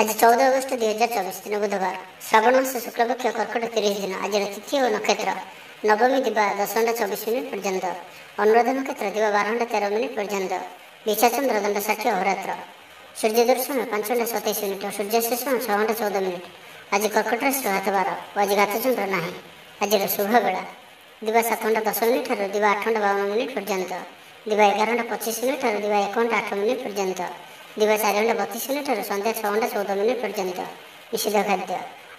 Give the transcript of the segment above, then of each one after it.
आज 14 अगस्त 2024 दिन बुधवार श्रावण मास शुक्लपक्ष कर्कट 30 दिन आज तिथि और नक्षत्र नवमी दिवा 10:24 पर्यंत अनुराध नक्षत्र दिवा 12:13 पर्यंत विशाचंद्र दंड 60 अहोरात्र सूर्य दर्शन 5:27 सूर्यास्त 6:14 आज कर्कट राशि हाथ 12 और आज घातचंद्र ना आज शुभ बेला दिवा 7:10 दिवा 8:52 पर्यंत दिवा 11:25 दिवा 1:08 पर्यंत दिवा 4:32 संध्या 6:14 पर्यंत निषेध खाद्य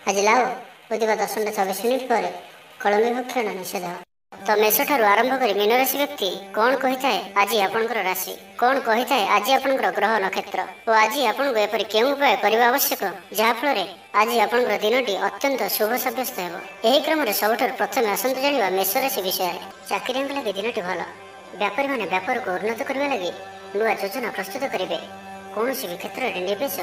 आज लाओ और दिवा 10:24 पर कलमी भक्षण निषेध। तो मेष ठारू आरंभ कर मीन राशि व्यक्ति कौन कही थाए आज आपंकर राशि कौन कही थाए आज आपंकर ग्रह नक्षत्र और आज आपको एपरी केउं उपाय करने आवश्यक जहाँफल आज आपंकर दिनटी अत्यंत शुभ सब्यस्त हो। यही क्रम में सबुठ प्रथम आसतु जाना मेष राशि विषय चाकरिया लगे दिनटी भल व्यापारी मैंने व्यापार को उन्नत करने लगी नुआ योजना प्रस्तुत करेंगे कौन भी क्षेत्र में निवेश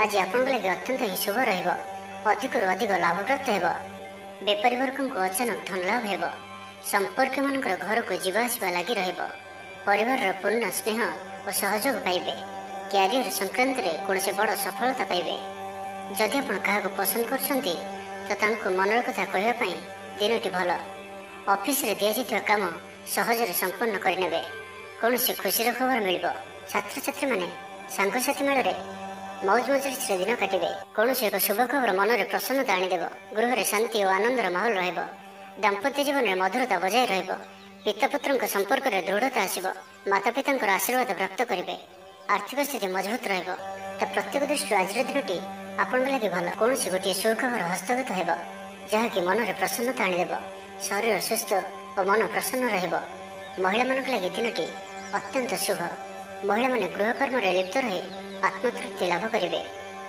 आज आपन लगे अत्यंत ही शुभ रधिक लाभ प्राप्त हो। बेपारी वर्ग को अचानक धन लाभ हो संपर्क मान घर को जावासवा लगी परिवार पूर्ण स्नेह और सहयोग पाइबे क्यारियर संक्रांत कौन बड़ सफलता पाइबे जदि आप क्या पसंद कर मनर कथा कहवाई दिनटी भल ऑफिस रे दिया काम सहजरे संपन्न करने कौन खुशी खबर मिल छात्र छात्री मैंने सांगसाथी मेल मौज मजलिस दिन काटे कौन एक शुभ खबर मन में प्रसन्नता आनीदेव गृह शांति और आनंदर माहौल दाम्पत्य जीवन में मधुरता बजाय पितापुत्र संपर्क में दृढ़ता आसब माता पिता आशीर्वाद प्राप्त करेंगे आर्थिक स्थिति मजबूत प्रत्येक दृष्टि आज दिनटी आपण लगे भल कौन गोटे सुखबर हस्तगत हो जहाँकि मन में प्रसन्नता आनीदेव शरीर सुस्थ और मन प्रसन्न महिला मान लगे दिनटी अत्यंत शुभ महिला माने गृह कर्म में लिप्त रही आत्मतृप्ति लाभ करेंगे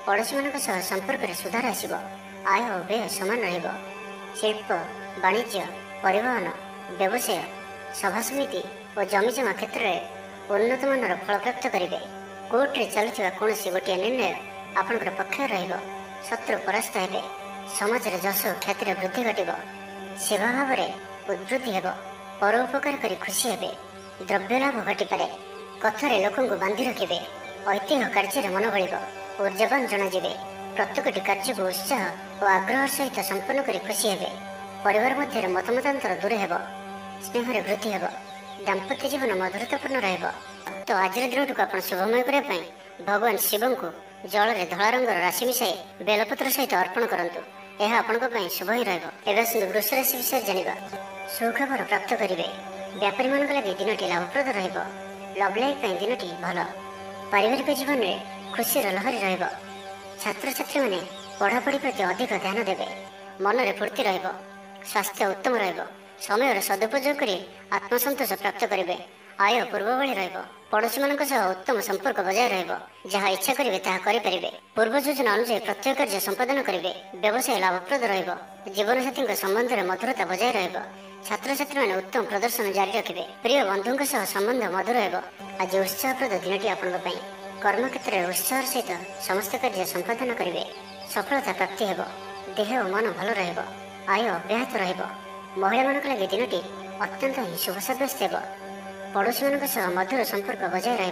पड़ोशी मान संपर्क में सुधार आसब आय और व्यय समान शिल्प वाणिज्य परिवहन व्यवसाय सभा समिति और जमीजमा क्षेत्र में उन्नत मानर फल प्राप्त करेंगे कोर्ट में चलुवा कौन गोटे निर्णय आपंकर पक्ष शत्रु परास्त हे समाज में जश ख्यातिर वृद्धि घट सेवा भाव में उद्वृद्धि हो परोपकार कर खुशी हे द्रव्य लाभ घटीपे कथार लोक बांधि रखिए ऐतिह्य कार्य मन बल ऊर्जावान जनाजे प्रत्येक कार्य को उत्साह और आग्रह सहित संपन्न कर खुशी हे परिवार मध्य मतमतांतर दूर हो स्नेह वृद्धि हो दाम्पत्य जीवन मधुरतापूर्ण तो आज दिन को आप शुभमय करने भगवान शिव को जल में धला रंगर राशि मिसाई बेलपत्र सहित अर्पण करूँ यह आपण शुभ ही रही। वृष राशि विषय जाना सुखबर प्राप्त करेंगे व्यापारी मान लगे दिनटी लाभप्रद लव लाइफ दिनटी भल पारिवारिक जीवन में खुशी लहरी छात्र छात्री मैंने पढ़ापढ़ी प्रति अधिक ध्यान देवे मन में फूर्ति स्वास्थ्य उत्तम समय सदुपयोग कर आत्मसंतोष प्राप्त करेंगे आय पूर्व भली पड़ोशी मान उत्तम संपर्क बजाय जहाँ इच्छा करेंगे करेंगे पूर्व योजना अनुसार प्रत्येक कार्य संपादन करेंगे व्यवसाय लाभप्रद जीवन साथी संबंध में मधुरता बजाय छात्र छात्री मैंने उत्तम प्रदर्शन जारी रखिए प्रिय बंधुओं संबंध मधुर हो आज उत्साहप्रद दिनटी आपण कर्म क्षेत्र में उत्साह सहित समस्त कार्य संपादन करेंगे सफलता प्राप्ति हो देह और मन भल आय अब्याहत महिला मान लगे दिनटी अत्यंत ही शुभ सब्यस्त हो पड़ोशी मान मधुर संपर्क बजाय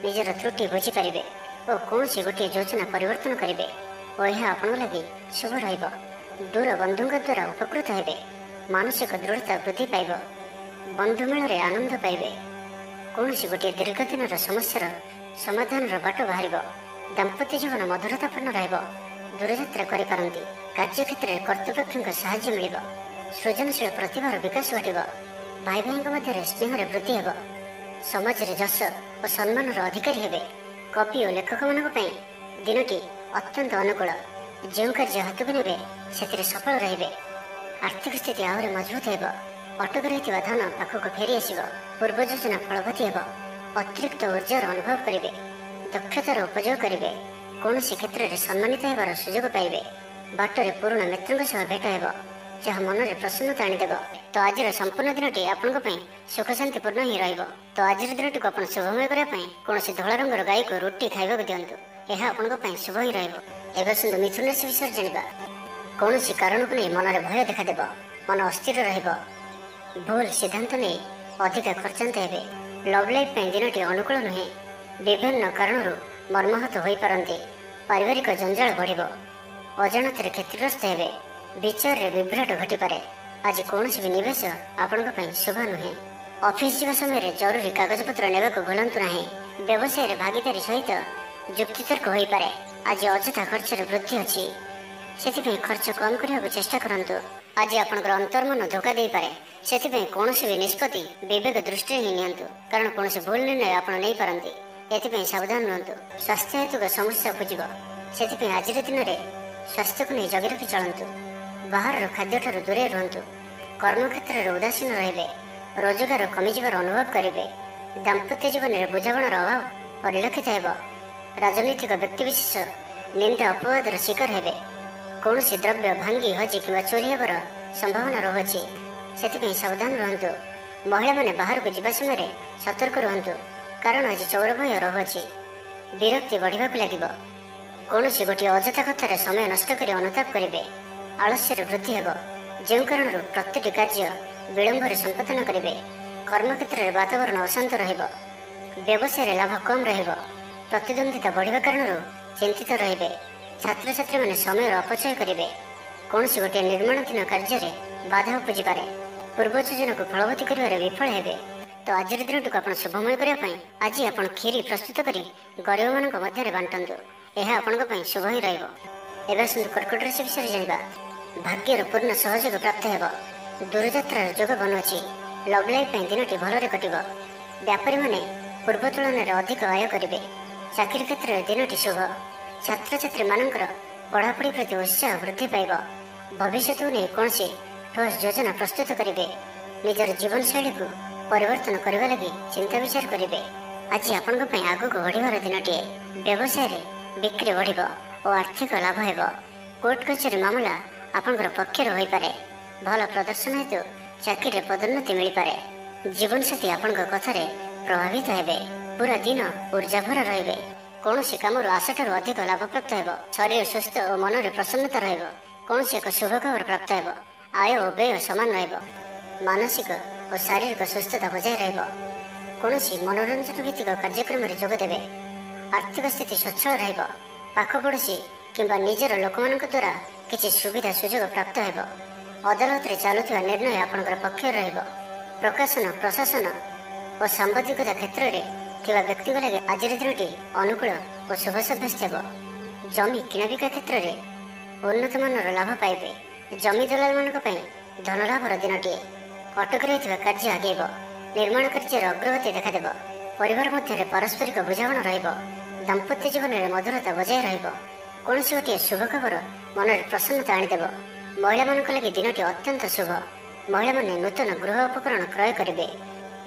निजर त्रुटि बुझीपारे और कौन गोटे योजना परिवर्तन करेंगे और यह आपण लगे शुभ दूर बंधुओं द्वारा उपकृत हे मानसिक दृढ़ता वृद्धि पाइब बंधु मेल आनंद पाइबे कौन गोटे दीर्घ दिन समस्या समाधान बाट बाहर दाम्पत्य जीवन मधुरतापूर्ण दूरयात्रा करपारती कार्य क्षेत्र में कर्तृपक्ष साहाय्य मिल सृजनशील प्रतिभार विकास घट भाई भाई मध्य स्नेह वृद्धि हो समाज में जश और सम्मान अधिकारी हे कवि और लेखक मान दिनटी अत्यंत अनुकूल जो कार्य हाथ को ने से सफल रे आर्थिक स्थिति आहरी मजबूत हो अटक रही धन पाखक फेरी आस पूर्व योजना फलवती हो अतिरिक्त ऊर्जार अनुभव करेंगे दक्षतार उपयोग करेंगे कौन क्षेत्र में सम्मानित होबार सुजोग पाइबे बाटर पुराणा मित्रों सह भेट हो जहाँ मन में प्रसन्नता आनीदेव तो आज संपूर्ण दिनटी आपण सुख शांतिपूर्ण ही तो आज दिन को आप शुभमय करने कौन धला रंगर गाई को रोटी खाइबा दिंतु यह आपण शुभ ही रही। मिथुन राशि विषय जाना कौन कारण को नहीं मन में भय देखादेव मन अस्थिर भूल सिद्धांत नहीं अधिक खर्चांत हे लव लाइफ दिनटी अनुकूल नुहे विभिन्न कारण मर्माहत हो पारती पारिवारिक जंजाल बढ़िबो, अजाणत क्षतिग्रस्त हेबे, विचार विभ्राट घटिपारे। आज कौन भी निवेश आपण शुभ नुहे। ऑफिस जीवा समय जरूरी कागजपत्र नेबा भूलंतु नाही। व्यवसाय भागीदारी सहित जुक्तितर्क हो पारे। आज अଯଥା खर्चर वृद्धि अच्छी, से खर्च कम करने को चेष्टा करंतु। आज आपनकर अंतर्मन धोखा दे पारे, से कौन भी निष्पत्ति विवेक दृष्टि ही नियंतु, कारण कौन भूल निर्णय आप नहीं पारंती। एथिपाई सावधान रुहतु। स्वास्थ्य हेतुक समस्या खोजिब, से आज दिन में स्वास्थ्य को नहीं जगी रखी चलतु। बाहर खाद्य ठार दूरे रुहतु। कर्मक्षेत्र में उदासीन रे, रोजगार कमिजार अनुभव करेंगे। दाम्पत्य जीवन में बुझामणार अभाव परिलक्षित हो। राजनैतिक व्यक्तिविशेष निंदा अपवादर शिकार हेबे। कौन द्रव्य भांगी हजि कि चोरी होवर संभावना रही, से सावधान रुहतु। महिला मैंने बाहर को जावा समय सतर्क रुहतु, कारण आज चौर भय रही। विरक्ति बढ़ा लगे। कौन गोटे अଯଥା कथार समय नष्ट कर अनुताप करेंगे। आलस्य वृद्धि हो, जो कारण प्रत्येक कार्य विलंबर संपादन करेंगे। कर्मक्षेत्र में वातावरण अशांत रहिबो। व्यवसाय लाभ कम रहिबो। प्रतिद्वंदिता बढ़िबा कारण चिंतित रहिबे। छात्र छात्री मैंने समय अपचय करेंगे। कौन गोटे निर्माणाधीन कार्य बाधा उपजी पारे। पूर्व योजना को फलवती कर विफल हेबे। तो आज दिन आप शुभमय करने आज आप खीरी प्रस्तुत कर गरीब मान मध्य बांटतु। यह आपण शुभ ही रही। कर्कट राशि विषय जाना। भाग्यर पूर्ण सहयोग प्राप्त हो। दूरयात्रार जोग बनुची। Love life दिनटी भलरे कटिब। व्यापारी माने पूर्व तुलन में अधिक आय करेंगे। चाकरी क्षेत्र में दिनटी शुभ। छात्र छात्री मानकर पढ़ापढ़ी प्रति उत्साह वृद्धि पाइब। भविष्य को नहीं कौन ठोस योजना प्रस्तुत करेंगे। निजर जीवन शैली को परिवर्तन करने लगी चिंता विचार करेंगे। आज आपण आगक बढ़िबार दिनटीए। व्यवसाय बिक्री बढ़ और आर्थिक लाभ हो। कोर्ट कचेरी मामला आपंकर पक्षर हो पारे। भल प्रदर्शन हेतु चाकरी पदोन्नति मिल पारे। जीवन साथी आपण कथार प्रभावित हेबे। पूरा दिन ऊर्जाभर रहिबे। कौन कम आशा ठार अधिक लाभ प्राप्त हो। शरीर सुस्थ और मन में प्रसन्नता रहिबो। कौन एक शुभ खबर प्राप्त हो। आय और व्यय समान रहिबो। मानसिक और शारीरिक सुस्थता बजाय रहिबो। कौन मनोरंजन भित्तिक कार्यक्रम में जोग देबे। आर्थिक स्थिति स्वच्छल रहिबो। पाख पड़ोशी किंबा निजर लोक द्वारा किसी सुविधा सुजोग प्राप्त हो। अदालत में चलुवा निर्णय आपंकर पक्ष रहिबो। प्रकाशन प्रशासन और सांबादिकता क्षेत्र में थिबा व्यक्ति लगे आज दिनटी अनुकूल और शुभ सब्यस्त हो। जमी किणाबिका क्षेत्र में उन्नत मानर लाभ पाइबे। जमी दलाल मान धन लाभर दिनटीए। अटक रही कार्य आगेब। निर्माण कार्य अग्रगति देखादेव। परिवार मध्य पारस्परिक बुझामण रहिबो। दाम्पत्य जीवन में मधुरता बजाय रहिबो। कौन गोटे शुभ खबर मन में प्रसन्नता आनीदेव। महिला मान लगे दिनटी अत्यंत शुभ। महिला माने नूतन गृह उपकरण क्रय करेंगे।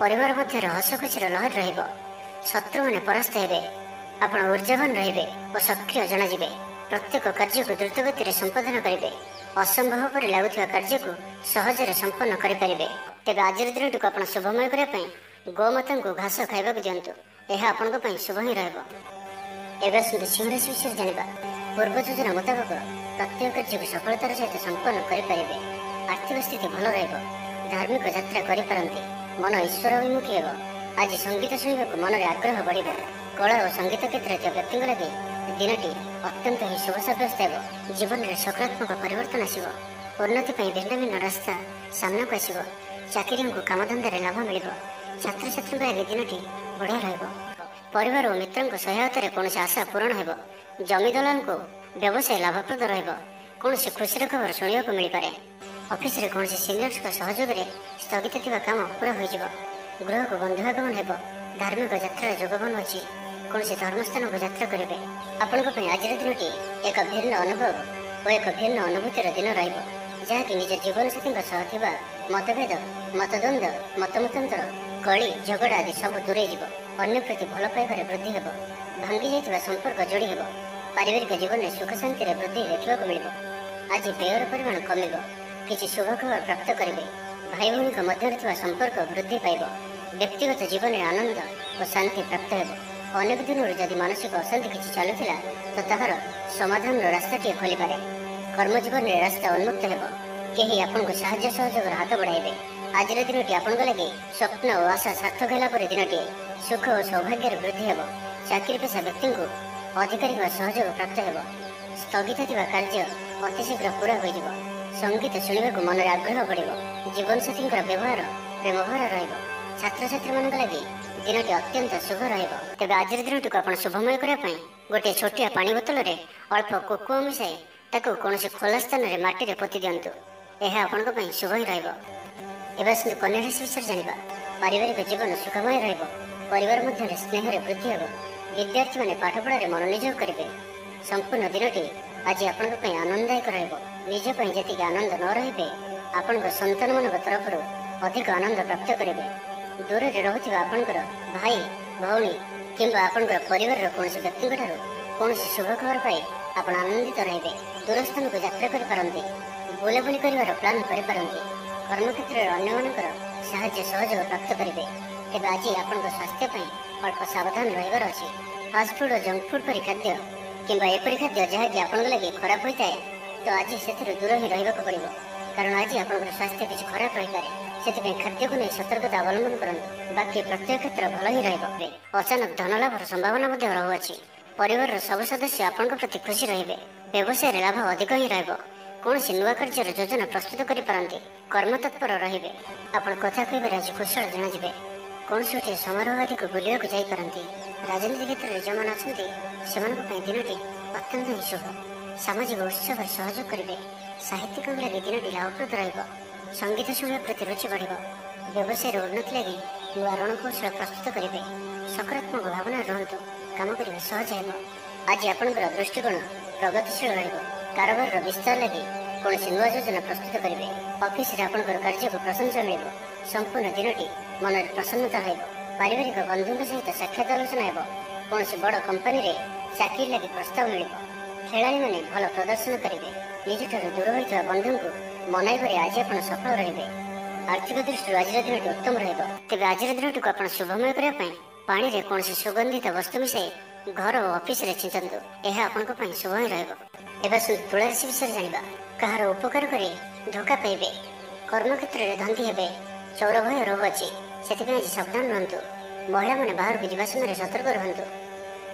परिवार मध्य हसखुशीर लहर रहिबो। शत्रु मैंने परास्त हेबे। आपण ऊर्जावान रहिबे और सक्रिय जनाजिबे। प्रत्येक कार्य को द्रुत गति संपादन करेंगे। असंभव पर लगुवा कार्य को सहजरे संपन्न करेंगे। तेज आज दिन को आप शुभमय करने गोमाता को घास खावा दिंतु। यह आपण शुभ ही रही। सिंह राशि विषय जाना। पूर्व योजना मुताबक प्रत्येक कार्य को सफलतार सहित संपन्न करेंगे। आर्थिक स्थिति भल रहिबो। धार्मिक यात्रा करिपारंती। मन ईश्वर अभिमुखी हो। आज संगीत शुणा मन में आग्रह बढ़। कला और संगीत क्षेत्र व्यक्ति लगे दिनटी अत्यंत ही शुभ सब्यस्त हो। जीवन में सकारात्मक परिवर्तन आसो। उन्नति भिन्न भिन्न रास्ता सामना को आसो। चाकरी को कामधंदा लाभ मिल। छात्र छात्री लगे दिनटी बढ़िया रहिबो। परिवार और मित्रों सहायतार कौन आशा पूरण हो। जमी दलाल को व्यवसाय लाभप्रद रहिबो। कौन खुशी खबर शुणा मिल पारे। ऑफिस रे कौन सीनियर्स सहयोग में स्थगित थिबा काम पूरा हो। गृह को बंधुआगमन हो। धार्मिक यात्रा जोग बनुची। कौन धर्मस्थान को यात्रा करेंगे। आपण आज दिनटी एक भिन्न अनुभव और एक भिन्न अनुभूतिर दिन रही। निज जीवन साथी मतभेद मतद्वंद मतमतांतर कली झगड़ा आदि सब दूरे जीव। अन्य प्रति भल पाइबार वृद्धि हो। भांगी जाइथिबा संपर्क जोड़ी हो। पारिवारिक जीवन में सुख शांति वृद्धि देखा मिल। आज व्ययर परिमाण कमिब। किसी शुभ खबर प्राप्त करेंगे। भाई भौणी मध्य संपर्क वृद्धि पाइब। व्यक्तिगत जीवन में आनंद और शांति प्राप्त हो। अनेक दिन जदि मानसिक अशांति किसी चलुला तो ताहार समाधान रास्ताटी खोली पारे। कर्मजीवन में रास्ता उन्मुक्त हो। कहीं आपको साहाय्य सहयोग हाथ बढ़ाइबे। आज दिनटी आपण लगे स्वप्न और आशा सार्थक होला दिनटी सुख और सौभाग्य वृद्धि हो। चाकरी पेशा व्यक्ति को ଅଧିକାରୀଙ୍କ ସହଯୋଗ ପ୍ରାପ୍ତ ହେବ। ସ୍ଥଗିତ ଥିବା କାର୍ଯ୍ୟ ଅତିଶୀଘ୍ର ପୂରା ହୋଇଯିବ। ସଙ୍ଗୀତ ଶୁଣିବାକୁ ମନରେ ଆଗ୍ରହ ବଢ଼ିବ। ଜୀବନସାଥୀଙ୍କର ବ୍ୟବହାର ପ୍ରେମଭରା ରହିବ। ଛାତ୍ରଛାତ୍ରୀମାନଙ୍କ ଲାଗି ଦିନଟି ଅତ୍ୟନ୍ତ ଶୁଭ ରହିବ। ତେବେ ଆଜିର ଦିନଟିକୁ ଆପଣ ଶୁଭମୟ କରିବା ପାଇଁ ଗୋଟିଏ ଛୋଟିଆ ପାଣି ବୋତଲରେ ଅଳ୍ପ କୋକୋଆ ମିଶାଇ ତାକୁ କୌଣସି ଖୋଲା ସ୍ଥାନରେ ମାଟିରେ ପୋତି ଦିଅନ୍ତୁ। ଏହା ଆପଣଙ୍କ ପାଇଁ ଶୁଭ ହିଁ ରହିବ। ଏବେ ଆସନ୍ତୁ କନ୍ୟା ରାଶି ବିଷୟରେ ଜାଣିବା। ପାରିବାରିକ ଜୀବନ ସୁଖମୟ ରହିବ। ପରିବାର ମଧ୍ୟରେ ସ୍ନେହରେ ବୃଦ୍ଧି ହେବ। ବିଦ୍ୟାର୍ଥୀମାନେ ପାଠପଢ଼ାରେ ମନୋନିଯୋଗ କରିବେ। ସମ୍ପୂର୍ଣ୍ଣ ଦିନଟି ଆଜି ଆପଣଙ୍କ ପାଇଁ ଆନନ୍ଦଦାୟକ ରହିବ। ନିଜ ପାଇଁ ଯେତିକି ଆନନ୍ଦ ନ ରହିବେ, ଆପଣଙ୍କ ସନ୍ତାନମାନଙ୍କ ତରଫରୁ ଅଧିକ ଆନନ୍ଦ ପ୍ରାପ୍ତ କରିବେ। ଦୂରରେ ରହୁଥିବା ଆପଣଙ୍କର ଭାଇ ଭଉଣୀ କିମ୍ବା ଆପଣଙ୍କର ପରିବାରର କୌଣସି ବ୍ୟକ୍ତିଙ୍କଠାରୁ କୌଣସି ଶୁଭ ଖବର ପାଇ ଆପଣ ଆନନ୍ଦିତ ରହିବେ। ଦୂରସ୍ଥାନକୁ ଯାତ୍ରା କରିପାରନ୍ତି। ବୁଲାବୁଲି କରିବାର ପ୍ଲାନ୍ କରିପାରନ୍ତି। କର୍ମକ୍ଷେତ୍ରରେ ଅନ୍ୟମାନଙ୍କର ସାହାଯ୍ୟ ସହଯୋଗ ପ୍ରାପ୍ତ କରିବେ। ତେବେ ଆଜି ଆପଣଙ୍କ ସ୍ୱାସ୍ଥ୍ୟ ପାଇଁ ଅଳ୍ପ ସାବଧାନ ରହିବାର ଅଛି। ଫାଷ୍ଟଫୁଡ୍ ଓ ଜଙ୍କ ଫୁଡ୍ ପରି ଖାଦ୍ୟ କିମ୍ବା ଏପରି ଖାଦ୍ୟ ଯାହାକି ଆପଣଙ୍କ ଲାଗି ଖରାପ ହୋଇଥାଏ, ତ ଆଜି ସେଥିରୁ ଦୂର ହିଁ ରହିବାକୁ ପଡ଼ିବ। କାରଣ ଆଜି ଆପଣଙ୍କର ସ୍ୱାସ୍ଥ୍ୟ କିଛି ଖରାପ ରହିପାରେ। ସେଥିପାଇଁ ଖାଦ୍ୟକୁ ନେଇ ସତର୍କତା ଅବଲମ୍ବନ କରନ୍ତୁ। ବାକି ପ୍ରତ୍ୟେକ କ୍ଷେତ୍ର ଭଲ ହିଁ ରହିବ। ଅଚାନକ ଧନ ଲାଭର ସମ୍ଭାବନା ମଧ୍ୟ ରହୁଅଛି। ପରିବାରର ସବୁ ସଦସ୍ୟ ଆପଣଙ୍କ ପ୍ରତି ଖୁସି ରହିବେ। ବ୍ୟବସାୟରେ ଲାଭ ଅଧିକ ହିଁ ରହିବ। କୌଣସି ନୂଆ କାର୍ଯ୍ୟର ଯୋଜନା ପ୍ରସ୍ତୁତ କରିପାରନ୍ତି। କର୍ମତତ୍ପର ରହିବେ। ଆପଣ କଥା କହିବାରେ ଆଜି କୁଶଳ ଜଣାଯିବେ। କୌଣସି ଗୋଟିଏ ସମାରୋହ ଆଦିକୁ ବୁଲିବାକୁ ଯାଇପାରନ୍ତି। ରାଜନୀତି କ୍ଷେତ୍ରରେ ଯେଉଁମାନେ ଅଛନ୍ତି ସେମାନଙ୍କ ପାଇଁ ଦିନଟି ଅତ୍ୟନ୍ତ ହିଁ ଶୁଭ। ସାମାଜିକ ଉତ୍ସବରେ ସହଯୋଗ କରିବେ। ସାହିତ୍ୟିକଙ୍କ ଲାଗି ଦିନଟି ଲାଭପ୍ରଦ ରହିବ। ସଙ୍ଗୀତ ଶୁଣିବା ପ୍ରତି ରୁଚି ବଢ଼ିବ। ବ୍ୟବସାୟର ଉନ୍ନତି ଲାଗି ନୂଆ ରଣକୌଶଳ ପ୍ରସ୍ତୁତ କରିବେ। ସକାରାତ୍ମକ ଭାବନାରେ ରୁହନ୍ତୁ। କାମ କରିବା ସହଜ ହେବ। ଆଜି ଆପଣଙ୍କର ଦୃଷ୍ଟିକୋଣ ପ୍ରଗତିଶୀଳ ରହିବ। କାରବାରର ବିସ୍ତାର ଲାଗି କୌଣସି ନୂଆ ଯୋଜନା ପ୍ରସ୍ତୁତ କରିବେ। ଅଫିସରେ ଆପଣଙ୍କର କାର୍ଯ୍ୟକୁ ପ୍ରଶଂସା ମିଳିବ। ସମ୍ପୂର୍ଣ୍ଣ ଦିନଟି ମନରେ ପ୍ରସନ୍ନତା ରହିବ। ପାରିବାରିକ ବନ୍ଧୁଙ୍କ ସହିତ ସାକ୍ଷାତ ଆଲୋଚନା ହେବ। କୌଣସି ବଡ଼ କମ୍ପାନୀରେ ଚାକିରି ଲାଗି ପ୍ରସ୍ତାବ ମିଳିବ। ଖେଳାଳିମାନେ ଭଲ ପ୍ରଦର୍ଶନ କରିବେ। ନିଜଠାରୁ ଦୂର ହୋଇଥିବା ବନ୍ଧୁଙ୍କୁ ମନାଇବାରେ ଆଜି ଆପଣ ସଫଳ ରହିବେ। ଆର୍ଥିକ ଦୃଷ୍ଟିରୁ ଆଜିର ଦିନଟି ଉତ୍ତମ ରହିବ। ତେବେ ଆଜିର ଦିନଟିକୁ ଆପଣ ଶୁଭମୟ କରିବା ପାଇଁ ପାଣିରେ କୌଣସି ସୁଗନ୍ଧିତ ବସ୍ତୁ ମିଶାଇ ଘର ଓ ଅଫିସରେ ଛିଞ୍ଚନ୍ତୁ। ଏହା ଆପଣଙ୍କ ପାଇଁ ଶୁଭ ହିଁ ରହିବ। ଏବେ ଆସନ୍ତୁ ତୁଳା ରାଶି ବିଷୟରେ ଜାଣିବା। କାହାର ଉପକାର କରି ଧୋକା ପାଇବେ। କର୍ମକ୍ଷେତ୍ରରେ ଧନ୍ଦୀ ହେବେ। ଚୋର ଭୟ ରହୁଅଛି। ସେଥିପାଇଁ ଆଜି ସାବଧାନ ରୁହନ୍ତୁ। ମହିଳାମାନେ ବାହାରକୁ ଯିବା ସମୟରେ ସତର୍କ ରୁହନ୍ତୁ।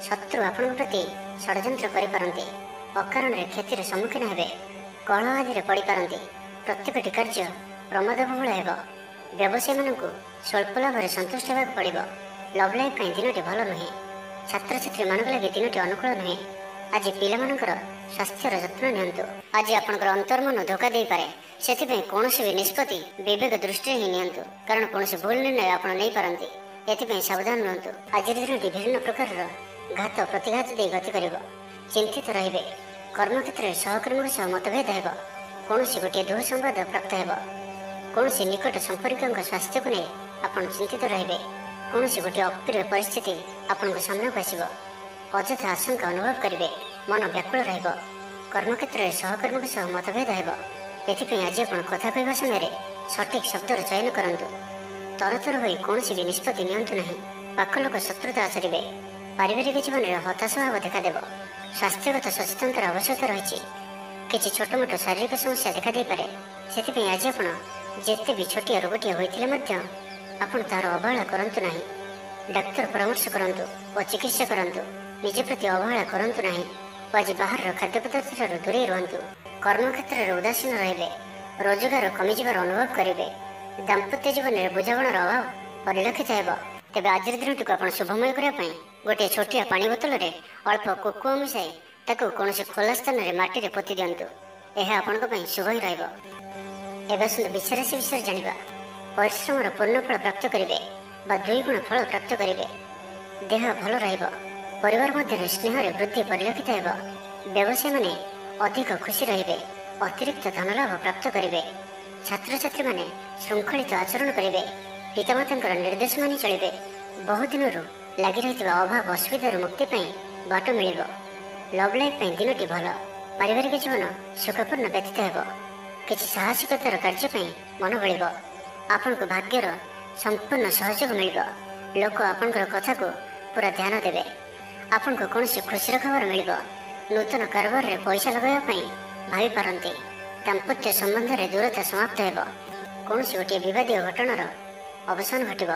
ଶତ୍ରୁ ଆପଣଙ୍କ ପ୍ରତି ଷଡ଼ଯନ୍ତ୍ର କରିପାରନ୍ତି। ଅକାରଣରେ କ୍ଷତିର ସମ୍ମୁଖୀନ ହେବେ। କଳହ ଆଦିରେ ପଡ଼ିପାରନ୍ତି। ପ୍ରତ୍ୟେକଟି କାର୍ଯ୍ୟ ପ୍ରମାଦବହୁଳ ହେବ। ବ୍ୟବସାୟୀମାନଙ୍କୁ ସ୍ୱଳ୍ପ ଲାଭରେ ସନ୍ତୁଷ୍ଟ ହେବାକୁ ପଡ଼ିବ। ଲଭ୍ ଲାଇଫ୍ ପାଇଁ ଦିନଟି ଭଲ ନୁହେଁ। ଛାତ୍ରଛାତ୍ରୀମାନଙ୍କ ଲାଗି ଦିନଟି ଅନୁକୂଳ ନୁହେଁ। ଆଜି ପିଲାମାନଙ୍କର ସ୍ୱାସ୍ଥ୍ୟର ଯତ୍ନ ନିଅନ୍ତୁ। ଆଜି ଆପଣଙ୍କର ଅନ୍ତର୍ମନ ଧୋକା ଦେଇପାରେ। ସେଥିପାଇଁ କୌଣସି ବି ନିଷ୍ପତ୍ତି ବିବେକ ଦୃଷ୍ଟିରେ ହିଁ ନିଅନ୍ତୁ। କାରଣ କୌଣସି ଭୁଲ ନିର୍ଣ୍ଣୟ ଆପଣ ନେଇପାରନ୍ତି। ଏଥିପାଇଁ ସାବଧାନ ରୁହନ୍ତୁ। ଆଜିର ଦିନଟି ବିଭିନ୍ନ ପ୍ରକାରର ଘାତ ପ୍ରତିଘାତ ଦେଇ ଗତି କରିବ। ଚିନ୍ତିତ ରହିବେ। କର୍ମକ୍ଷେତ୍ରରେ ସହକର୍ମୀଙ୍କ ସହ ମତଭେଦ ହେବ। କୌଣସି ଗୋଟିଏ ଦୁଃସମ୍ବାଦ ପ୍ରାପ୍ତ ହେବ। କୌଣସି ନିକଟ ସମ୍ପର୍କୀୟଙ୍କ ସ୍ୱାସ୍ଥ୍ୟକୁ ନେଇ ଆପଣ ଚିନ୍ତିତ ରହିବେ। କୌଣସି ଗୋଟିଏ ଅପ୍ରିୟ ପରିସ୍ଥିତି ଆପଣଙ୍କ ସାମ୍ନାକୁ ଆସିବ। ଅଯଥା ଆଶଙ୍କା ଅନୁଭବ କରିବେ। ମନ ବ୍ୟାକୁଳ ରହିବ। କର୍ମକ୍ଷେତ୍ରରେ ସହକର୍ମୀଙ୍କ ସହ ମତଭେଦ ହେବ। ଏଥିପାଇଁ ଆଜି ଆପଣ କଥା କହିବା ସମୟରେ ସଠିକ୍ ଶବ୍ଦର ଚୟନ କରନ୍ତୁ। ତରତର ହୋଇ କୌଣସି ବି ନିଷ୍ପତ୍ତି ନିଅନ୍ତୁ ନାହିଁ। ପାଖ ଲୋକ ଶତ୍ରୁତା ଆଚରିବେ। ପାରିବାରିକ ଜୀବନରେ ହତାଶ ଭାବ ଦେଖାଦେବ। ସ୍ୱାସ୍ଥ୍ୟଗତ ସଚେତନତାର ଆବଶ୍ୟକତା ରହିଛି। କିଛି ଛୋଟମୋଟ ଶାରୀରିକ ସମସ୍ୟା ଦେଖାଦେଇପାରେ। ସେଥିପାଇଁ ଆଜି ଆପଣ ଯେତେ ବି ଛୋଟିଆ ରୋଗଟିଏ ହୋଇଥିଲେ ମଧ୍ୟ ଆପଣ ତାହାର ଅବହେଳା କରନ୍ତୁ ନାହିଁ। ଡାକ୍ତର ପରାମର୍ଶ କରନ୍ତୁ ଓ ଚିକିତ୍ସା କରନ୍ତୁ। ନିଜ ପ୍ରତି ଅବହେଳା କରନ୍ତୁ ନାହିଁ ଓ ଆଜି ବାହାରର ଖାଦ୍ୟପଦାର୍ଥଠାରୁ ଦୂରେଇ ରୁହନ୍ତୁ। କର୍ମକ୍ଷେତ୍ରରେ ଉଦାସୀନ ରହିବେ। ରୋଜଗାର କମିଯିବାର ଅନୁଭବ କରିବେ। ଦାମ୍ପତ୍ୟ ଜୀବନରେ ବୁଝାମଣାର ଅଭାବ ପରିଲକ୍ଷିତ ହେବ। ତେବେ ଆଜିର ଦିନଟିକୁ ଆପଣ ଶୁଭମୟ କରିବା ପାଇଁ ଗୋଟିଏ ଛୋଟିଆ ପାଣି ବୋତଲରେ ଅଳ୍ପ କୋକୋଆ ମିଶାଇ ତାକୁ କୌଣସି ଖୋଲା ସ୍ଥାନରେ ମାଟିରେ ପୋତି ଦିଅନ୍ତୁ। ଏହା ଆପଣଙ୍କ ପାଇଁ ଶୁଭ ହିଁ ରହିବ। ଏବେ ଆସନ୍ତୁ ବୃଷ ରାଶି ବିଷୟରେ ଜାଣିବା। ପରିଶ୍ରମର ପୂର୍ଣ୍ଣ ଫଳ ପ୍ରାପ୍ତ କରିବେ ବା 2 ଗୁଣ ଫଳ ପ୍ରାପ୍ତ କରିବେ। ଦେହ ଭଲ ରହିବ। ପରିବାର ମଧ୍ୟରେ ସ୍ନେହରେ ବୃଦ୍ଧି ପରିଲକ୍ଷିତ ହେବ। ବ୍ୟବସାୟୀମାନେ ଅଧିକ ଖୁସି ରହିବେ। ଅତିରିକ୍ତ ଧନଲାଭ ପ୍ରାପ୍ତ କରିବେ। ଛାତ୍ରଛାତ୍ରୀମାନେ ଶୃଙ୍ଖଳିତ ଆଚରଣ କରିବେ। ପିତାମାତାଙ୍କର ନିର୍ଦ୍ଦେଶ ମାନି ଚଳିବେ। ବହୁଦିନରୁ ଲାଗି ରହିଥିବା ଅଭାବ ଅସୁବିଧାରୁ ମୁକ୍ତି ପାଇଁ ବାଟ ମିଳିବ। ଲଭ୍ ଲାଇଫ୍ ପାଇଁ ଦିନଟି ଭଲ। ପାରିବାରିକ ଜୀବନ ସୁଖପୂର୍ଣ୍ଣ ବ୍ୟତୀତ ହେବ। କିଛି ସାହସିକତାର କାର୍ଯ୍ୟ ପାଇଁ ମନ ବଳିବ। ଆପଣଙ୍କୁ ଭାଗ୍ୟର ସମ୍ପୂର୍ଣ୍ଣ ସହଯୋଗ ମିଳିବ। ଲୋକ ଆପଣଙ୍କର କଥାକୁ ପୁରା ଧ୍ୟାନ ଦେବେ। ଆପଣଙ୍କୁ କୌଣସି ଖୁସିର ଖବର ମିଳିବ। ନୂତନ କାରବାରରେ ପଇସା ଲଗାଇବା ପାଇଁ ଭାବିପାରନ୍ତି। ଦାମ୍ପତ୍ୟ ସମ୍ବନ୍ଧରେ ଦୂରତା ସମାପ୍ତ ହେବ। କୌଣସି ଗୋଟିଏ ବିବାଦୀୟ ଘଟଣାର ଅବସାନ ଘଟିବ।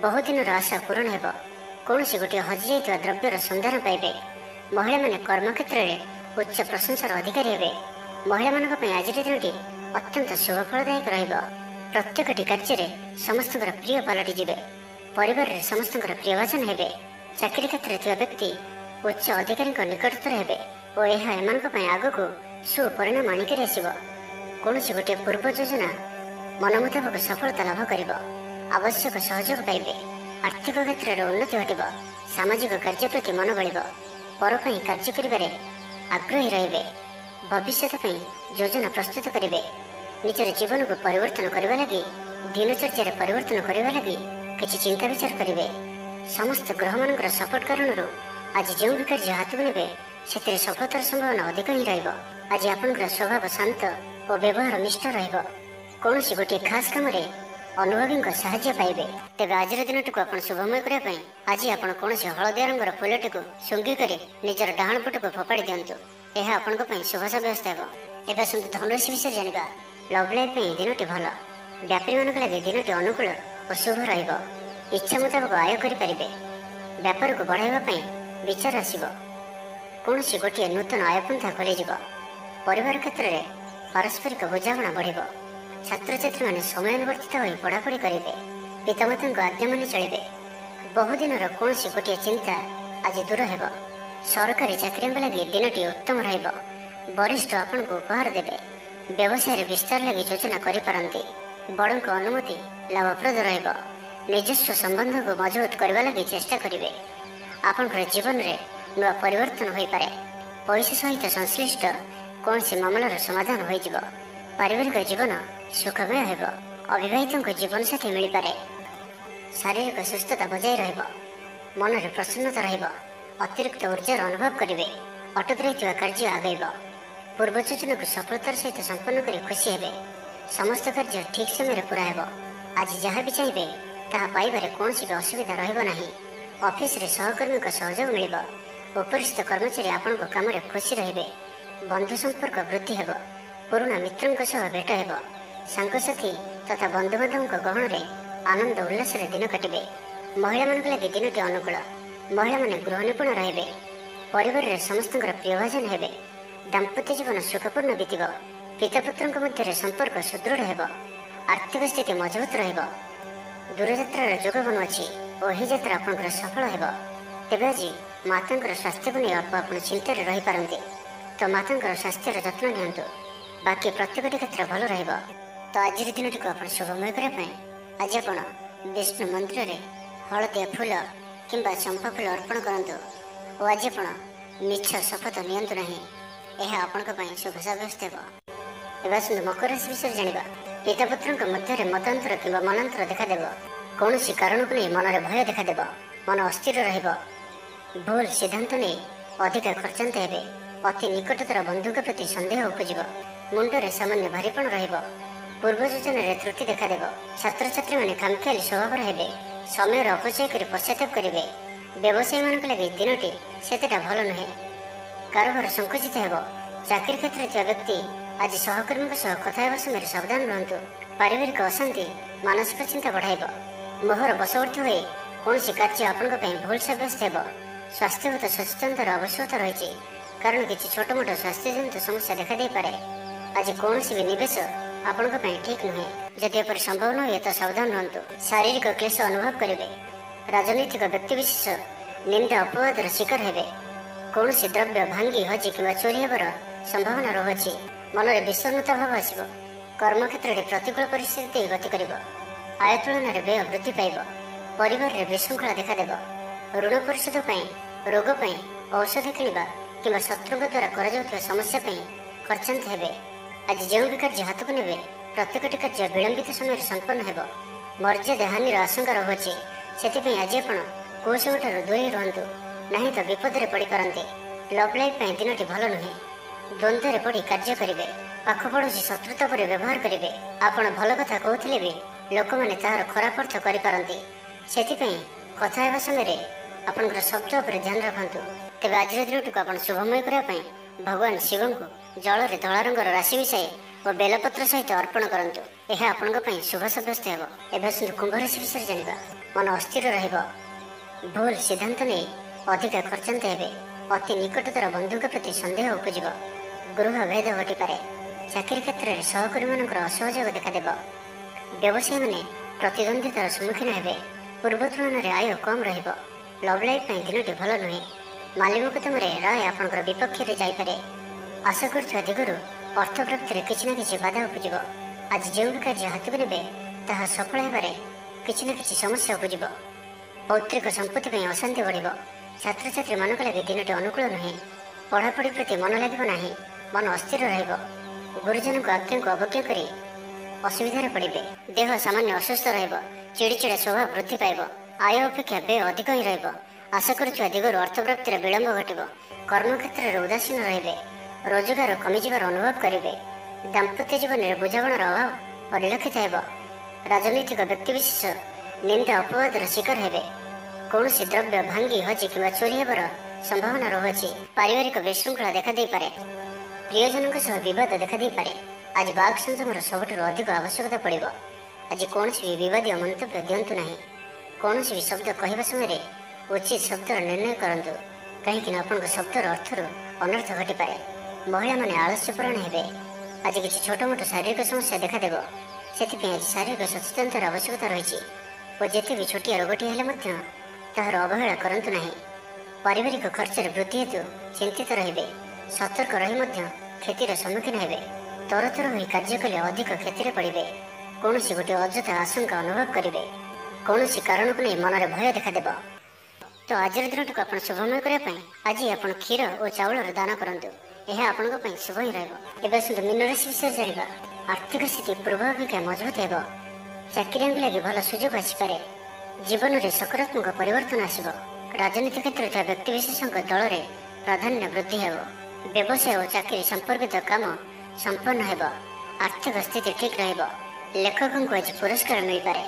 ବହୁଦିନର ଆଶା ପୂରଣ ହେବ। କୌଣସି ଗୋଟିଏ ହଜିଯାଇଥିବା ଦ୍ରବ୍ୟର ସନ୍ଧାନ ପାଇବେ। ମହିଳାମାନେ କର୍ମକ୍ଷେତ୍ରରେ ଉଚ୍ଚ ପ୍ରଶଂସାର ଅଧିକାରୀ ହେବେ। ମହିଳାମାନଙ୍କ ପାଇଁ ଆଜିର ଦିନଟି ଅତ୍ୟନ୍ତ ଶୁଭଫଳଦାୟକ ରହିବ। ପ୍ରତ୍ୟେକଟି କାର୍ଯ୍ୟରେ ସମସ୍ତଙ୍କର ପ୍ରିୟ ପାଲଟିଯିବେ। ପରିବାରରେ ସମସ୍ତଙ୍କର ପ୍ରିୟଭାଜନ ହେବେ। ଚାକିରି କ୍ଷେତ୍ରରେ ଥିବା ବ୍ୟକ୍ତି ଉଚ୍ଚ ଅଧିକାରୀଙ୍କ ନିକଟତର ହେବେ ଓ ଏହା ଏମାନଙ୍କ ପାଇଁ ଆଗକୁ ସୁପରିଣାମ ଆଣିକରି ଆସିବ। କୌଣସି ଗୋଟିଏ ପୂର୍ବ ଯୋଜନା ମନ ମୁତାବକ ସଫଳତା ଲାଭ କରିବ। ଆବଶ୍ୟକ ସହଯୋଗ ପାଇବେ। ଆର୍ଥିକ କ୍ଷେତ୍ରରେ ଉନ୍ନତି ଘଟିବ। ସାମାଜିକ କାର୍ଯ୍ୟ ପ୍ରତି ମନ ବଳିବ। ପର ପାଇଁ କାର୍ଯ୍ୟ କରିବାରେ ଆଗ୍ରହୀ ରହିବେ। ଭବିଷ୍ୟତ ପାଇଁ ଯୋଜନା ପ୍ରସ୍ତୁତ କରିବେ। ନିଜର ଜୀବନକୁ ପରିବର୍ତ୍ତନ କରିବା ଲାଗି, ଦିନଚର୍ଯ୍ୟାରେ ପରିବର୍ତ୍ତନ କରିବା ଲାଗି କିଛି ଚିନ୍ତା ବିଚାର କରିବେ। ସମସ୍ତ ଗ୍ରହମାନଙ୍କର ସପୋର୍ଟ କାରଣରୁ ଆଜି ଯେଉଁ ବି କାର୍ଯ୍ୟ ହାତକୁ ନେବେ ସେଥିରେ ସଫଳତାର ସମ୍ଭାବନା ଅଧିକ ହିଁ ରହିବ। ଆଜି ଆପଣଙ୍କର ସ୍ୱଭାବ ଶାନ୍ତ ଓ ବ୍ୟବହାର ନିଷ୍ଠ ରହିବ। କୌଣସି ଗୋଟିଏ ଖାସ୍ କାମରେ ଅନୁଭବୀଙ୍କ ସାହାଯ୍ୟ ପାଇବେ। ତେବେ ଆଜିର ଦିନଟିକୁ ଆପଣ ଶୁଭମୟ କରିବା ପାଇଁ ଆଜି ଆପଣ କୌଣସି ହଳଦିଆ ରଙ୍ଗର ଫୁଲଟିକୁ ଶୁଙ୍ଘି କରି ନିଜର ଡାହାଣ ପଟକୁ ଫୋପାଡ଼ି ଦିଅନ୍ତୁ। ଏହା ଆପଣଙ୍କ ପାଇଁ ଶୁଭ ସାବ୍ୟସ୍ତ ହେବ। ଏବେ ଆସନ୍ତୁ ଧନୁରାଶି ବିଷୟରେ ଜାଣିବା। ଲଭ୍ ଲାଇଫ୍ ପାଇଁ ଦିନଟି ଭଲ। ବ୍ୟାପାରୀମାନଙ୍କ ଲାଗି ଦିନଟି ଅନୁକୂଳ ଓ ଶୁଭ ରହିବ। ଇଚ୍ଛା ମୁତାବକ ଆୟ କରିପାରିବେ। ବ୍ୟାପାରକୁ ବଢ଼ାଇବା ପାଇଁ ବିଚାର ଆସିବ। କୌଣସି ଗୋଟିଏ ନୂତନ ଆୟପନ୍ଥା ଖୋଲିଯିବ। ପରିବାର କ୍ଷେତ୍ରରେ ପାରସ୍ପରିକ ବୁଝାମଣା ବଢ଼ିବ। ଛାତ୍ରଛାତ୍ରୀମାନେ ସମୟାନୁବର୍ତ୍ତିତ ହୋଇ ପଢ଼ାପଢ଼ି କରିବେ। ପିତାମାତାଙ୍କ ଆଜ୍ଞା ମାନି ଚଳିବେ। ବହୁଦିନର କୌଣସି ଗୋଟିଏ ଚିନ୍ତା ଆଜି ଦୂର ହେବ। ସରକାରୀ ଚାକିରିଙ୍କ ଲାଗି ଦିନଟି ଉତ୍ତମ ରହିବ। ବରିଷ୍ଠ ଆପଣଙ୍କୁ ଉପହାର ଦେବେ। ବ୍ୟବସାୟରେ ବିସ୍ତାର ଲାଗି ଯୋଜନା କରିପାରନ୍ତି। ବଡ଼ଙ୍କ ଅନୁମତି ଲାଭପ୍ରଦ ରହିବ। ନିଜସ୍ୱ ସମ୍ବନ୍ଧକୁ ମଜବୁତ କରିବା ଲାଗି ଚେଷ୍ଟା କରିବେ। ଆପଣଙ୍କର ଜୀବନରେ ନୂଆ ପରିବର୍ତ୍ତନ ହୋଇପାରେ। ପଇସା ସହିତ ସଂଶ୍ଳିଷ୍ଟ କୌଣସି ମାମଲାର ସମାଧାନ ହୋଇଯିବ। ପାରିବାରିକ ଜୀବନ ସୁଖମୟ ହେବ। ଅବିବାହିତଙ୍କ ଜୀବନସାଥୀ ମିଳିପାରେ। ଶାରୀରିକ ସୁସ୍ଥତା ବଜାୟ ରହିବ। ମନରେ ପ୍ରସନ୍ନତା ରହିବ। ଅତିରିକ୍ତ ଉର୍ଜାର ଅନୁଭବ କରିବେ। ଅଟକି ରହିଥିବା କାର୍ଯ୍ୟ ଆଗେଇବ। ପୂର୍ବ ଯୋଜନାକୁ ସଫଳତାର ସହିତ ସମ୍ପନ୍ନ କରି ଖୁସି ହେବେ। ସମସ୍ତ କାର୍ଯ୍ୟ ଠିକ୍ ସମୟରେ ପୁରା ହେବ। ଆଜି ଯାହା ବି ଚାହିଁବେ ତାହା ପାଇବାରେ କୌଣସି ବି ଅସୁବିଧା ରହିବ ନାହିଁ। ଅଫିସରେ ସହକର୍ମୀଙ୍କ ସହଯୋଗ ମିଳିବ। ଉପରିସ୍ଥ କର୍ମଚାରୀ ଆପଣଙ୍କ କାମରେ ଖୁସି ରହିବେ। ବନ୍ଧୁ ସମ୍ପର୍କ ବୃଦ୍ଧି ହେବ। ପୁରୁଣା ମିତ୍ରଙ୍କ ସହ ଭେଟ ହେବ। ସାଙ୍ଗସାଥୀ ତଥା ବନ୍ଧୁବାନ୍ଧବଙ୍କ ଗହଣରେ ଆନନ୍ଦ ଉଲ୍ଲାସରେ ଦିନ କାଟିବେ। ମହିଳାମାନଙ୍କ ଲାଗି ଦିନଟି ଅନୁକୂଳ। ମହିଳାମାନେ ଗୃହ ନିପୁଣ ରହିବେ। ପରିବାରରେ ସମସ୍ତଙ୍କର ପ୍ରିୟଭାଜନ ହେବେ। ଦାମ୍ପତ୍ୟ ଜୀବନ ସୁଖପୂର୍ଣ୍ଣ ବିତିବ। ପିତାପୁତ୍ରଙ୍କ ମଧ୍ୟରେ ସମ୍ପର୍କ ସୁଦୃଢ଼ ହେବ। ଆର୍ଥିକ ସ୍ଥିତି ମଜବୁତ ରହିବ। ଦୂରଯାତ୍ରାର ଯୋଗ ବନୁଅଛି ଓ ଏହି ଯାତ୍ରା ଆପଣଙ୍କର ସଫଳ ହେବ। ତେବେ ଆଜି ମାତାଙ୍କର ସ୍ୱାସ୍ଥ୍ୟକୁ ନେଇ ଅଳ୍ପ ଆପଣ ଚିନ୍ତାରେ ରହିପାରନ୍ତି, ତ ମାତାଙ୍କର ସ୍ୱାସ୍ଥ୍ୟର ଯତ୍ନ ନିଅନ୍ତୁ। ବାକି ପ୍ରତ୍ୟେକଟି କ୍ଷେତ୍ର ଭଲ ରହିବ। ତ ଆଜିର ଦିନଟିକୁ ଆପଣ ଶୁଭମୟ କରିବା ପାଇଁ ଆଜି ଆପଣ ବିଷ୍ଣୁ ମନ୍ଦିରରେ ହଳଦିଆ ଫୁଲ କିମ୍ବା ଚମ୍ପା ଫୁଲ ଅର୍ପଣ କରନ୍ତୁ ଓ ଆଜି ଆପଣ ମିଛ ଶପଥ ନିଅନ୍ତୁ ନାହିଁ। ଏହା ଆପଣଙ୍କ ପାଇଁ ଶୁଭ ସାବ୍ୟସ୍ତ ହେବ। ଏବେ ଆସନ୍ତୁ ମକର ରାଶି ବିଷୟରେ ଜାଣିବା। ପିତାପୁତ୍ରଙ୍କ ମଧ୍ୟରେ ମତାନ୍ତର କିମ୍ବା ମନାନ୍ତର ଦେଖାଦେବ। କୌଣସି କାରଣକୁ ନେଇ ମନରେ ଭୟ ଦେଖାଦେବ। ମନ ଅସ୍ଥିର ରହିବ। ଭୁଲ ସିଦ୍ଧାନ୍ତ ନେଇ ଅଧିକା ଖର୍ଚ୍ଚାନ୍ତ ହେବେ। ଅତି ନିକଟତର ବନ୍ଧୁଙ୍କ ପ୍ରତି ସନ୍ଦେହ ଉପୁଜିବ। ମୁଣ୍ଡରେ ସାମାନ୍ୟ ଭାରିପଣ ରହିବ। ପୂର୍ବ ଯୋଜନାରେ ତ୍ରୁଟି ଦେଖାଦେବ। ଛାତ୍ରଛାତ୍ରୀମାନେ ଖାମଖିଆଲି ସ୍ୱଭାବର ହେବେ। ସମୟର ଅପଚୟ କରି ପଶ୍ଚାତାପ କରିବେ। ବ୍ୟବସାୟୀମାନଙ୍କ ଲାଗି ଦିନଟି ସେତେଟା ଭଲ ନୁହେଁ। କାରବାର ସଂକୁଚିତ ହେବ। ଚାକିରି କ୍ଷେତ୍ରରେ ଥିବା ବ୍ୟକ୍ତି ଆଜି ସହକର୍ମୀଙ୍କ ସହ କଥା ହେବା ସମୟରେ ସାବଧାନ ରୁହନ୍ତୁ। ପାରିବାରିକ ଅଶାନ୍ତି ମାନସିକ ଚିନ୍ତା ବଢ଼ାଇବ। ମୋହର ବଶବର୍ତ୍ତୀ ହୋଇ କୌଣସି କାର୍ଯ୍ୟ ଆପଣଙ୍କ ପାଇଁ ଭୁଲ ସାବ୍ୟସ୍ତ ହେବ। ସ୍ୱାସ୍ଥ୍ୟଗତ ସଚେତନତାର ଆବଶ୍ୟକତା ରହିଛି, କାରଣ କିଛି ଛୋଟମୋଟ ସ୍ୱାସ୍ଥ୍ୟଜନିତ ସମସ୍ୟା ଦେଖାଦେଇପାରେ। ଆଜି କୌଣସି ବି ନିବେଶ ଆପଣଙ୍କ ପାଇଁ ଠିକ୍ ନୁହେଁ। ଯଦି ଏପରି ସମ୍ଭବ ନ ହୁଏ ତ ସାବଧାନ ରୁହନ୍ତୁ। ଶାରୀରିକ କ୍ଲେଶ ଅନୁଭବ କରିବେ। ରାଜନୈତିକ ବ୍ୟକ୍ତିବିଶେଷ ନିନ୍ଦା ଅପବାଦର ଶିକାର ହେବେ। କୌଣସି ଦ୍ରବ୍ୟ ଭାଙ୍ଗି ହଜି କିମ୍ବା ଚୋରି ହେବାର ସମ୍ଭାବନା ରହୁଅଛି। ମନରେ ବିଷର୍ଣ୍ଣତା ଭାବ ଆସିବ। କର୍ମକ୍ଷେତ୍ରରେ ପ୍ରତିକୂଳ ପରିସ୍ଥିତି ଦେଇ ଗତି କରିବ। ଆୟ ତୁଳନାରେ ବ୍ୟୟ ବୃଦ୍ଧି ପାଇବ। ପରିବାରରେ ବିଶୃଙ୍ଖଳା ଦେଖାଦେବ। ଋଣ ପରିଶୋଧ ପାଇଁ, ରୋଗ ପାଇଁ ଔଷଧ କିଣିବା କିମ୍ବା ଶତ୍ରୁଙ୍କ ଦ୍ୱାରା କରାଯାଉଥିବା ସମସ୍ୟା ପାଇଁ ଖର୍ଚ୍ଚାନ୍ତ ହେବେ। ଆଜି ଯେଉଁ ବି କାର୍ଯ୍ୟ ହାତକୁ ନେବେ ପ୍ରତ୍ୟେକଟି କାର୍ଯ୍ୟ ବିଳମ୍ବିତ ସମୟରେ ସମ୍ପନ୍ନ ହେବ। ମର୍ଯ୍ୟାଦା ହାନିର ଆଶଙ୍କା ରହୁଅଛି। ସେଥିପାଇଁ ଆଜି ଆପଣ କୁସଙ୍ଗଠାରୁ ଦୂରେଇ ରୁହନ୍ତୁ, ନାହିଁ ତ ବିପଦରେ ପଡ଼ିପାରନ୍ତି। ଲଭ୍ ଲାଇଫ୍ ପାଇଁ ଦିନଟି ଭଲ ନୁହେଁ। ଦ୍ୱନ୍ଦ୍ୱରେ ପଡ଼ି କାର୍ଯ୍ୟ କରିବେ। ପାଖ ପଡ଼ୋଶୀ ଶତ୍ରୁତା ପରି ବ୍ୟବହାର କରିବେ। ଆପଣ ଭଲ କଥା କହୁଥିଲେ ବି ଲୋକମାନେ ତାହାର ଖରାପ ଅର୍ଥ କରିପାରନ୍ତି। ସେଥିପାଇଁ କଥା ହେବା ସମୟରେ ଆପଣଙ୍କର ଶବ୍ଦ ଉପରେ ଧ୍ୟାନ ରଖନ୍ତୁ। ତେବେ ଆଜିର ଦିନଟିକୁ ଆପଣ ଶୁଭମୟ କରିବା ପାଇଁ ଭଗବାନ ଶିବଙ୍କୁ ଜଳରେ ଧଳା ରଙ୍ଗର ରାଶି ମିଶାଇ ଓ ବେଲପତ୍ର ସହିତ ଅର୍ପଣ କରନ୍ତୁ। ଏହା ଆପଣଙ୍କ ପାଇଁ ଶୁଭ ସାବ୍ୟସ୍ତ ହେବ। ଏବେ ଆସନ୍ତୁ କୁମ୍ଭ ରାଶି ବିଷୟରେ ଜାଣିବା। ମନ ଅସ୍ଥିର ରହିବ। ଭୁଲ ସିଦ୍ଧାନ୍ତ ନେଇ ଅଧିକା ଖର୍ଚ୍ଚାନ୍ତ ହେବେ। ଅତି ନିକଟତର ବନ୍ଧୁଙ୍କ ପ୍ରତି ସନ୍ଦେହ ଉପୁଜିବ। ଗୃହ ଭେଦ ଘଟିପାରେ। ଚାକିରି କ୍ଷେତ୍ରରେ ସହକର୍ମୀମାନଙ୍କର ଅସହଯୋଗ ଦେଖାଦେବ। ବ୍ୟବସାୟୀମାନେ ପ୍ରତିଦ୍ୱନ୍ଦ୍ୱିତାର ସମ୍ମୁଖୀନ ହେବେ। ପୂର୍ବ ତୁଳନାରେ ଆୟ କମ୍ ରହିବ। ଲଭ୍ ଲାଇଫ୍ ପାଇଁ ଦିନଟି ଭଲ ନୁହେଁ। ମାଲି ମୋକଦ୍ଦମାରେ ରାୟ ଆପଣଙ୍କର ବିପକ୍ଷରେ ଯାଇପାରେ। ଆଶା କରୁଥିବା ଦିଗରୁ ଅର୍ଥ ପ୍ରାପ୍ତିରେ କିଛି ନା କିଛି ବାଧା ଉପୁଜିବ। ଆଜି ଯେଉଁ ବି କାର୍ଯ୍ୟ ହାତକୁ ନେବେ ତାହା ସଫଳ ହେବାରେ କିଛି ନା କିଛି ସମସ୍ୟା ଉପୁଜିବ। ପୌତ୍ରିକ ସମ୍ପତ୍ତି ପାଇଁ ଅଶାନ୍ତି ବଢ଼ିବ। ଛାତ୍ରଛାତ୍ରୀମାନଙ୍କ ଲାଗି ଦିନଟି ଅନୁକୂଳ ନୁହେଁ। ପଢ଼ାପଢ଼ି ପ୍ରତି ମନ ଲାଗିବ ନାହିଁ। ମନ ଅସ୍ଥିର ରହିବ। ଗୁରୁଜନଙ୍କ ଆଜ୍ଞାକୁ ଅବଜ୍ଞା କରି ଅସୁବିଧାରେ ପଡ଼ିବେ। ଦେହ ସାମାନ୍ୟ ଅସୁସ୍ଥ ରହିବ। ଚିଡ଼ିଚିଡ଼ା ସ୍ୱଭାବ ବୃଦ୍ଧି ପାଇବ। ଆୟ ଅପେକ୍ଷା ବ୍ୟୟ ଅଧିକ ହିଁ ରହିବ। ଆଶା କରୁଥିବା ଦିଗରୁ ଅର୍ଥପ୍ରାପ୍ତିରେ ବିଳମ୍ବ ଘଟିବ। କର୍ମକ୍ଷେତ୍ରରେ ଉଦାସୀନ ରହିବେ। ରୋଜଗାର କମିଯିବାର ଅନୁଭବ କରିବେ। ଦାମ୍ପତ୍ୟ ଜୀବନରେ ବୁଝାମଣାର ଅଭାବ ପରିଲକ୍ଷିତ ହେବ। ରାଜନୈତିକ ବ୍ୟକ୍ତିବିଶେଷ ନିନ୍ଦା ଅପବାଦର ଶିକାର ହେବେ। କୌଣସି ଦ୍ରବ୍ୟ ଭାଙ୍ଗି ହଜି କିମ୍ବା ଚୋରି ହେବାର ସମ୍ଭାବନା ରହୁଅଛି। ପାରିବାରିକ ବିଶୃଙ୍ଖଳା ଦେଖାଦେଇପାରେ। ପ୍ରିୟଜନଙ୍କ ସହ ବିବାଦ ଦେଖାଦେଇପାରେ। ଆଜି ବାକ୍ ସଂଯମର ସବୁଠାରୁ ଅଧିକ ଆବଶ୍ୟକତା ପଡ଼ିବ। ଆଜି କୌଣସି ବି ବିବାଦୀୟ ମନ୍ତବ୍ୟ ଦିଅନ୍ତୁ ନାହିଁ। କୌଣସି ବି ଶବ୍ଦ କହିବା ସମୟରେ ଉଚିତ ଶବ୍ଦର ନିର୍ଣ୍ଣୟ କରନ୍ତୁ, କାହିଁକିନା ଆପଣଙ୍କ ଶବ୍ଦର ଅର୍ଥରୁ ଅନର୍ଥ ଘଟିପାରେ। ମହିଳାମାନେ ଆଳସ୍ୟପରାୟଣ ହେବେ। ଆଜି କିଛି ଛୋଟମୋଟ ଶାରୀରିକ ସମସ୍ୟା ଦେଖାଦେବ। ସେଥିପାଇଁ ଆଜି ଶାରୀରିକ ସଚେତନତାର ଆବଶ୍ୟକତା ରହିଛି ଓ ଯେତେ ବି ଛୋଟିଆ ରୋଗଟିଏ ହେଲେ ମଧ୍ୟ ତାହାର ଅବହେଳା କରନ୍ତୁ ନାହିଁ। ପାରିବାରିକ ଖର୍ଚ୍ଚରେ ବୃଦ୍ଧି ହେତୁ ଚିନ୍ତିତ ରହିବେ। ସତର୍କ ରହି ମଧ୍ୟ କ୍ଷତିର ସମ୍ମୁଖୀନ ହେବେ। ତରତର ହୋଇ କାର୍ଯ୍ୟ କଲେ ଅଧିକ କ୍ଷତିରେ ପଡ଼ିବେ। କୌଣସି ଗୋଟିଏ ଅଯଥା ଆଶଙ୍କା ଅନୁଭବ କରିବେ। କୌଣସି କାରଣକୁ ନେଇ ମନରେ ଭୟ ଦେଖାଦେବ। ତ ଆଜିର ଦିନଟିକୁ ଆପଣ ଶୁଭମୟ କରିବା ପାଇଁ ଆଜି ଆପଣ କ୍ଷୀର ଓ ଚାଉଳର ଦାନ କରନ୍ତୁ। ଏହା ଆପଣଙ୍କ ପାଇଁ ଶୁଭ ହିଁ ରହିବ। ଏବେ ଆସନ୍ତୁ ମୀନ ରାଶି ବିଷୟରେ ଜାଣିବା। ଆର୍ଥିକ ସ୍ଥିତି ପୂର୍ବ ଅପେକ୍ଷା ମଜବୁତ ହେବ। ଚାକିରିଆଙ୍କ ଲାଗି ଭଲ ସୁଯୋଗ ଆସିପାରେ। ଜୀବନରେ ସକାରାତ୍ମକ ପରିବର୍ତ୍ତନ ଆସିବ। ରାଜନୀତି କ୍ଷେତ୍ରରେ ଥିବା ବ୍ୟକ୍ତିବିଶେଷଙ୍କ ଦଳରେ ପ୍ରାଧାନ୍ୟ ବୃଦ୍ଧି ହେବ। ବ୍ୟବସାୟ ଓ ଚାକିରି ସମ୍ପର୍କିତ କାମ ସମ୍ପନ୍ନ ହେବ। ଆର୍ଥିକ ସ୍ଥିତି ଠିକ୍ ରହିବ। ଲେଖକଙ୍କୁ ଆଜି ପୁରସ୍କାର ମିଳିପାରେ।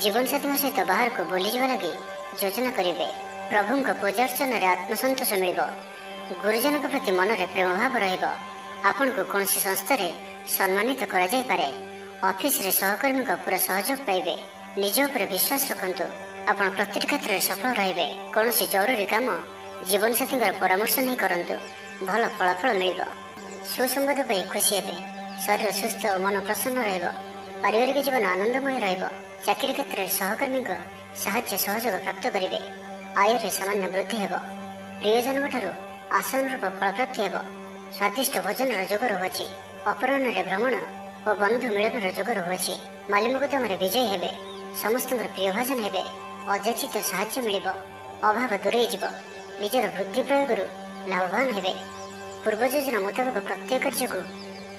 ଜୀବନସାଥୀଙ୍କ ସହିତ ବାହାରକୁ ବୁଲିଯିବା ଲାଗି ଯୋଜନା କରିବେ। ପ୍ରଭୁଙ୍କ ପୂଜାର୍ଚ୍ଚନାରେ ଆତ୍ମସନ୍ତୋଷ ମିଳିବ। ଗୁରୁଜନଙ୍କ ପ୍ରତି ମନରେ ପ୍ରେମ ଭାବ ରହିବ। ଆପଣଙ୍କୁ କୌଣସି ସଂସ୍ଥାରେ ସମ୍ମାନିତ କରାଯାଇପାରେ। ଅଫିସରେ ସହକର୍ମୀଙ୍କ ପୁରା ସହଯୋଗ ପାଇବେ। ନିଜ ଉପରେ ବିଶ୍ୱାସ ରଖନ୍ତୁ। ଆପଣ ପ୍ରତିଟି କ୍ଷେତ୍ରରେ ସଫଳ ରହିବେ। କୌଣସି ଜରୁରୀ କାମ ଜୀବନସାଥୀଙ୍କର ପରାମର୍ଶ ନେଇ କରନ୍ତୁ। ଭଲ ଫଳାଫଳ ମିଳିବ। ସୁସମ୍ବାଦ ପାଇ ଖୁସି ହେବେ। ଶରୀର ସୁସ୍ଥ ଓ ମନ ପ୍ରସନ୍ନ ରହିବ। ପାରିବାରିକ ଜୀବନ ଆନନ୍ଦମୟ ରହିବ। ଚାକିରି କ୍ଷେତ୍ରରେ ସହକର୍ମୀଙ୍କ ସାହାଯ୍ୟ ସହଯୋଗ ପ୍ରାପ୍ତ କରିବେ। ଆୟରେ ସାମାନ୍ୟ ବୃଦ୍ଧି ହେବ। ପ୍ରିୟଜନଙ୍କଠାରୁ ଆଶାନୁରୂପ ଫଳପ୍ରାପ୍ତି ହେବ। ସ୍ୱାଦିଷ୍ଟ ଭୋଜନର ଯୋଗ ରହୁଅଛି। ଅପରାହ୍ନରେ ଭ୍ରମଣ ଓ ବନ୍ଧୁ ମିଳନର ଯୋଗ ରହୁଅଛି। ମାଲି ମୋକଦ୍ଦମାରେ ବିଜୟୀ ହେବେ। ସମସ୍ତଙ୍କର ପ୍ରିୟଭାଜନ ହେବେ। ଅଯାଚିତ ସାହାଯ୍ୟ ମିଳିବ। ଅଭାବ ଦୂରେଇ ଯିବ। ନିଜର ବୁଦ୍ଧି ପ୍ରୟୋଗରୁ ଲାଭବାନ ହେବେ। ପୂର୍ବ ଯୋଜନା ମୁତାବକ ପ୍ରତ୍ୟେକ କାର୍ଯ୍ୟକୁ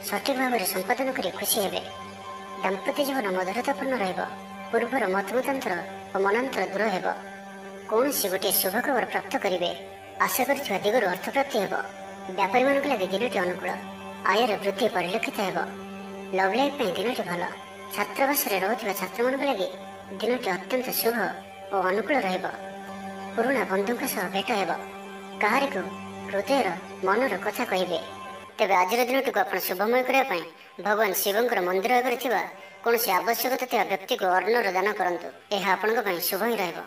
ସଠିକ ଭାବରେ ସମ୍ପାଦନ କରି ଖୁସି ହେବେ। ଦାମ୍ପତ୍ୟ ଜୀବନ ମଧୁରତାପୂର୍ଣ୍ଣ ରହିବ। ପୂର୍ବର ମତମତାନ୍ତର ଓ ମନାନ୍ତର ଦୂର ହେବ। କୌଣସି ଗୋଟିଏ ଶୁଭ ଖବର ପ୍ରାପ୍ତ କରିବେ। ଆଶା କରିଥିବା ଦିଗରୁ ଅର୍ଥପ୍ରାପ୍ତି ହେବ। ବ୍ୟାପାରୀମାନଙ୍କ ଲାଗି ଦିନଟି ଅନୁକୂଳ। ଆୟରେ ବୃଦ୍ଧି ପରିଲକ୍ଷିତ ହେବ। ଲଭ୍ ଲାଇଫ୍ ପାଇଁ ଦିନଟି ଭଲ। ଛାତ୍ରାବାସରେ ରହୁଥିବା ଛାତ୍ରମାନଙ୍କ ଲାଗି ଦିନଟି ଅତ୍ୟନ୍ତ ଶୁଭ ଓ ଅନୁକୂଳ ରହିବ। ପୁରୁଣା ବନ୍ଧୁଙ୍କ ସହ ଭେଟ ହେବ। କାହାରିକୁ ହୃଦୟର ମନର କଥା କହିବେ। ତେବେ ଆଜିର ଦିନଟିକୁ ଆପଣ ଶୁଭମୟ କରିବା ପାଇଁ ଭଗବାନ ଶିବଙ୍କର ମନ୍ଦିର ଆଗରେ ଥିବା କୌଣସି ଆବଶ୍ୟକତା ଥିବା ବ୍ୟକ୍ତିକୁ ଅର୍ଣ୍ଣର ଦାନ କରନ୍ତୁ। ଏହା ଆପଣଙ୍କ ପାଇଁ ଶୁଭ ହିଁ ରହିବ।